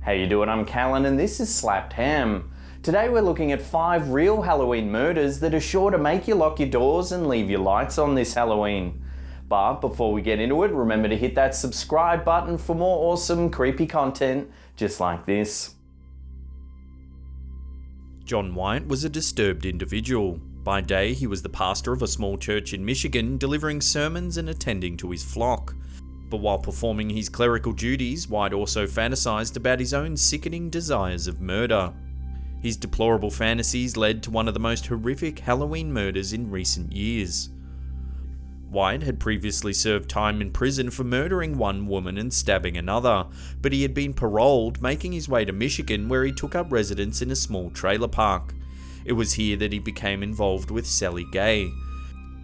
How you doing? I'm Callan and this is Slapped Ham. Today we're looking at 5 real Halloween murders that are sure to make you lock your doors and leave your lights on this Halloween. But before we get into it, remember to hit that subscribe button for more awesome, creepy content just like this. John White was a disturbed individual. By day, he was the pastor of a small church in Michigan, delivering sermons and attending to his flock. But while performing his clerical duties, White also fantasized about his own sickening desires of murder. His deplorable fantasies led to one of the most horrific Halloween murders in recent years. White had previously served time in prison for murdering one woman and stabbing another, but he had been paroled, making his way to Michigan, where he took up residence in a small trailer park. It was here that he became involved with Sally Gay.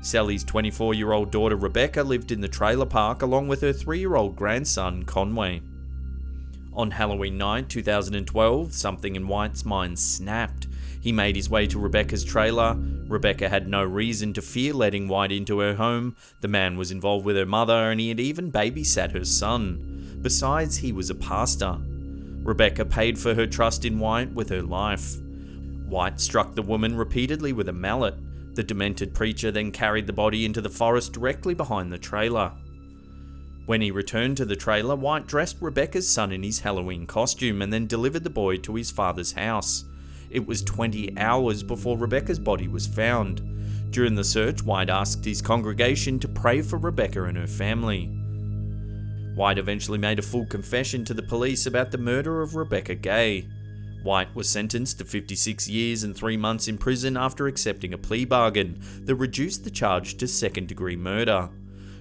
Sally's 24-year-old daughter Rebecca lived in the trailer park along with her 3-year-old grandson Conway. On Halloween night 2012, something in White's mind snapped. He made his way to Rebecca's trailer. Rebecca had no reason to fear letting White into her home. The man was involved with her mother and he had even babysat her son. Besides, he was a pastor. Rebecca paid for her trust in White with her life. White struck the woman repeatedly with a mallet. The demented preacher then carried the body into the forest directly behind the trailer. When he returned to the trailer, White dressed Rebecca's son in his Halloween costume and then delivered the boy to his father's house. It was 20 hours before Rebecca's body was found. During the search, White asked his congregation to pray for Rebecca and her family. White eventually made a full confession to the police about the murder of Rebecca Gay. White was sentenced to 56 years and 3 months in prison after accepting a plea bargain that reduced the charge to second-degree murder.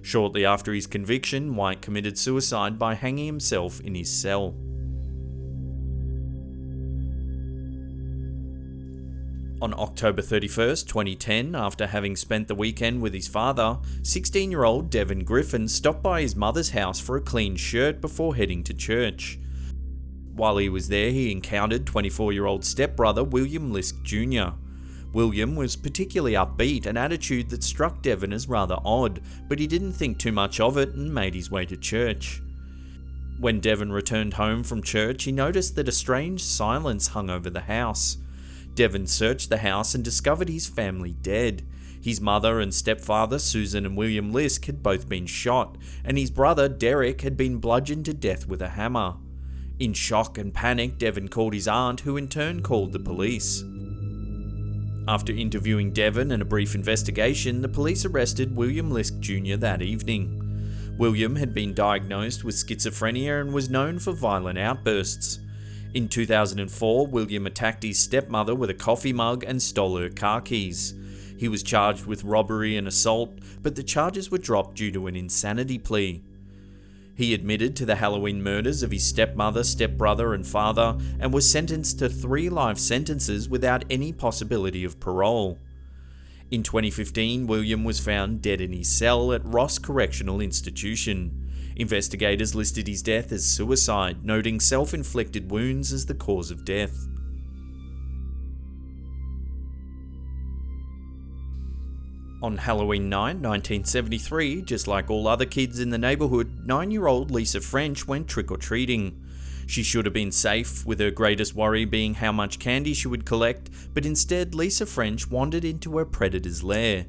Shortly after his conviction, White committed suicide by hanging himself in his cell. On October 31st, 2010, after having spent the weekend with his father, 16-year-old Devin Griffin stopped by his mother's house for a clean shirt before heading to church. While he was there, he encountered 24-year-old stepbrother William Liske Jr. William was particularly upbeat, an attitude that struck Devin as rather odd, but he didn't think too much of it and made his way to church. When Devin returned home from church, he noticed that a strange silence hung over the house. Devin searched the house and discovered his family dead. His mother and stepfather, Susan and William Liske, had both been shot, and his brother, Derek, had been bludgeoned to death with a hammer. In shock and panic, Devin called his aunt, who in turn called the police. After interviewing Devin and a brief investigation, the police arrested William Liske Jr. that evening. William had been diagnosed with schizophrenia and was known for violent outbursts. In 2004, William attacked his stepmother with a coffee mug and stole her car keys. He was charged with robbery and assault, but the charges were dropped due to an insanity plea. He admitted to the Halloween murders of his stepmother, stepbrother and father and was sentenced to 3 life sentences without any possibility of parole. In 2015, William was found dead in his cell at Ross Correctional Institution. Investigators listed his death as suicide, noting self-inflicted wounds as the cause of death. On Halloween night, 1973, just like all other kids in the neighbourhood, 9-year-old Lisa French went trick-or-treating. She should have been safe, with her greatest worry being how much candy she would collect, but instead Lisa French wandered into her predator's lair.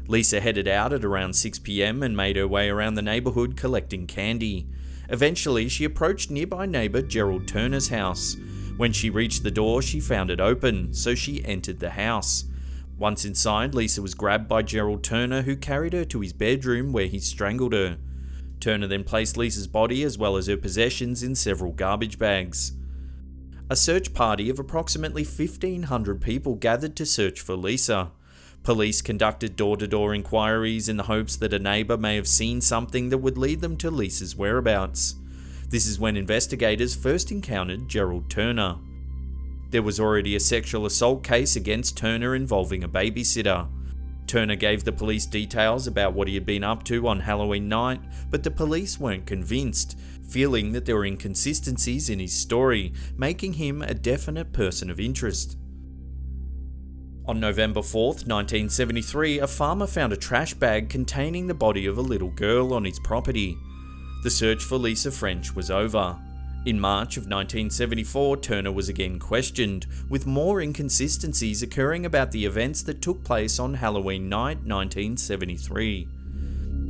Lisa headed out at around 6 p.m. and made her way around the neighbourhood collecting candy. Eventually, she approached nearby neighbour Gerald Turner's house. When she reached the door, she found it open, so she entered the house. Once inside, Lisa was grabbed by Gerald Turner, who carried her to his bedroom where he strangled her. Turner then placed Lisa's body as well as her possessions in several garbage bags. A search party of approximately 1,500 people gathered to search for Lisa. Police conducted door-to-door inquiries in the hopes that a neighbour may have seen something that would lead them to Lisa's whereabouts. This is when investigators first encountered Gerald Turner. There was already a sexual assault case against Turner involving a babysitter. Turner gave the police details about what he had been up to on Halloween night, but the police weren't convinced, feeling that there were inconsistencies in his story, making him a definite person of interest. On November 4th, 1973, a farmer found a trash bag containing the body of a little girl on his property. The search for Lisa French was over. In March of 1974, Turner was again questioned, with more inconsistencies occurring about the events that took place on Halloween night 1973.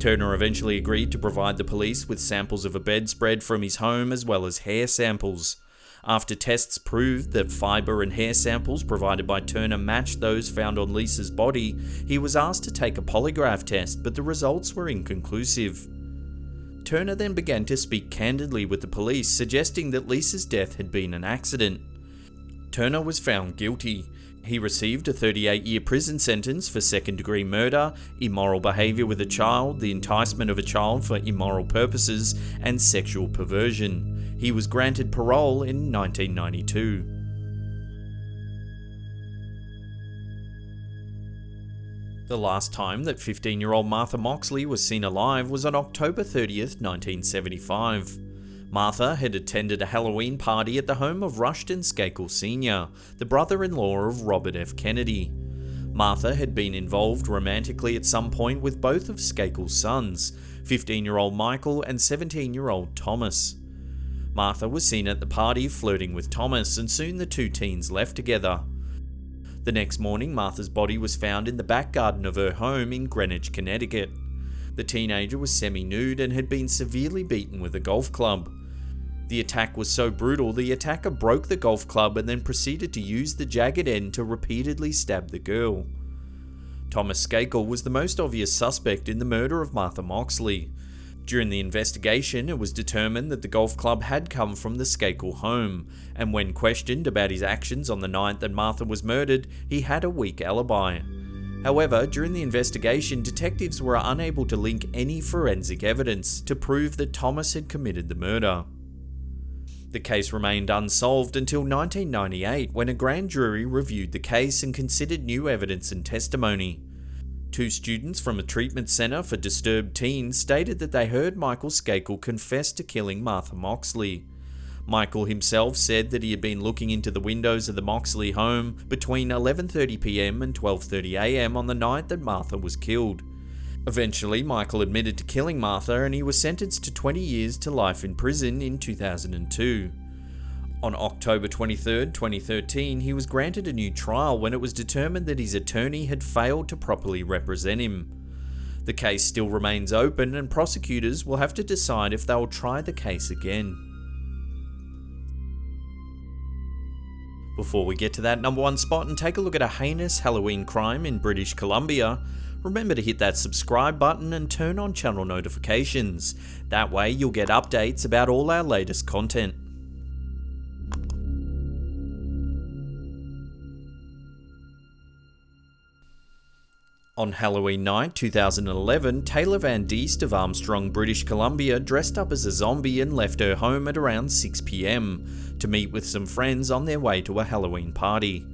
Turner eventually agreed to provide the police with samples of a bedspread from his home as well as hair samples. After tests proved that fibre and hair samples provided by Turner matched those found on Lisa's body, he was asked to take a polygraph test, but the results were inconclusive. Turner then began to speak candidly with the police, suggesting that Lisa's death had been an accident. Turner was found guilty. He received a 38-year prison sentence for second-degree murder, immoral behaviour with a child, the enticement of a child for immoral purposes, and sexual perversion. He was granted parole in 1992. The last time that 15-year-old Martha Moxley was seen alive was on October 30th, 1975. Martha had attended a Halloween party at the home of Rushton Skakel Sr., the brother-in-law of Robert F. Kennedy. Martha had been involved romantically at some point with both of Skakel's sons, 15-year-old Michael and 17-year-old Thomas. Martha was seen at the party flirting with Thomas, and soon the two teens left together. The next morning, Martha's body was found in the back garden of her home in Greenwich, Connecticut. The teenager was semi-nude and had been severely beaten with a golf club. The attack was so brutal, the attacker broke the golf club and then proceeded to use the jagged end to repeatedly stab the girl. Thomas Skakel was the most obvious suspect in the murder of Martha Moxley. During the investigation, it was determined that the golf club had come from the Skakel home, and when questioned about his actions on the night that Martha was murdered, he had a weak alibi. However, during the investigation, detectives were unable to link any forensic evidence to prove that Thomas had committed the murder. The case remained unsolved until 1998, when a grand jury reviewed the case and considered new evidence and testimony. Two students from a treatment centre for disturbed teens stated that they heard Michael Skakel confess to killing Martha Moxley. Michael himself said that he had been looking into the windows of the Moxley home between 11:30 p.m. and 12:30 a.m. on the night that Martha was killed. Eventually, Michael admitted to killing Martha, and he was sentenced to 20 years to life in prison in 2002. On October 23, 2013, he was granted a new trial when it was determined that his attorney had failed to properly represent him. The case still remains open, and prosecutors will have to decide if they will try the case again. Before we get to that number one spot and take a look at a heinous Halloween crime in British Columbia, remember to hit that subscribe button and turn on channel notifications. That way you'll get updates about all our latest content. On Halloween night 2011, Taylor Van Diest of Armstrong, British Columbia dressed up as a zombie and left her home at around 6 p.m. to meet with some friends on their way to a Halloween party.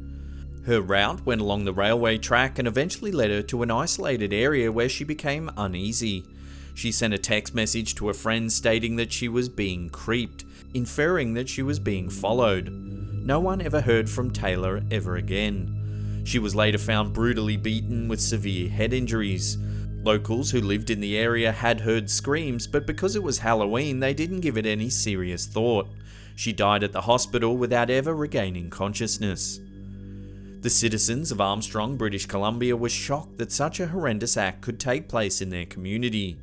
Her route went along the railway track and eventually led her to an isolated area where she became uneasy. She sent a text message to a friend stating that she was being creeped, inferring that she was being followed. No one ever heard from Taylor ever again. She was later found brutally beaten with severe head injuries. Locals who lived in the area had heard screams, but because it was Halloween, they didn't give it any serious thought. She died at the hospital without ever regaining consciousness. The citizens of Armstrong, British Columbia were shocked that such a horrendous act could take place in their community.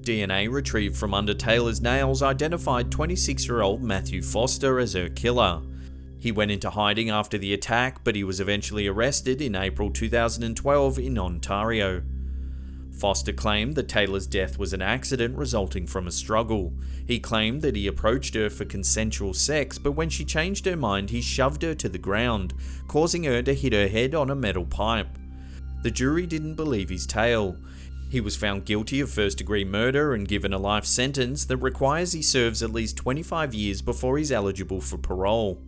DNA retrieved from under Taylor's nails identified 26-year-old Matthew Foster as her killer. He went into hiding after the attack, but he was eventually arrested in April 2012 in Ontario. Foster claimed that Taylor's death was an accident resulting from a struggle. He claimed that he approached her for consensual sex, but when she changed her mind, he shoved her to the ground, causing her to hit her head on a metal pipe. The jury didn't believe his tale. He was found guilty of first-degree murder and given a life sentence that requires he serves at least 25 years before he's eligible for parole.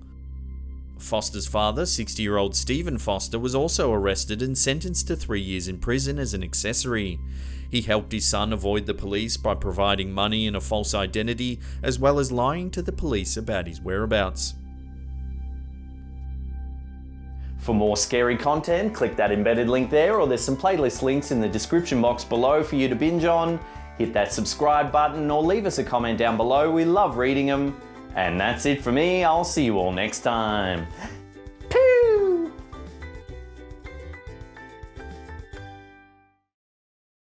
Foster's father, 60-year-old Stephen Foster, was also arrested and sentenced to 3 years in prison as an accessory. He helped his son avoid the police by providing money and a false identity, as well as lying to the police about his whereabouts. For more scary content, click that embedded link there, or there's some playlist links in the description box below for you to binge on. Hit that subscribe button or leave us a comment down below. We love reading them. And that's it for me. I'll see you all next time.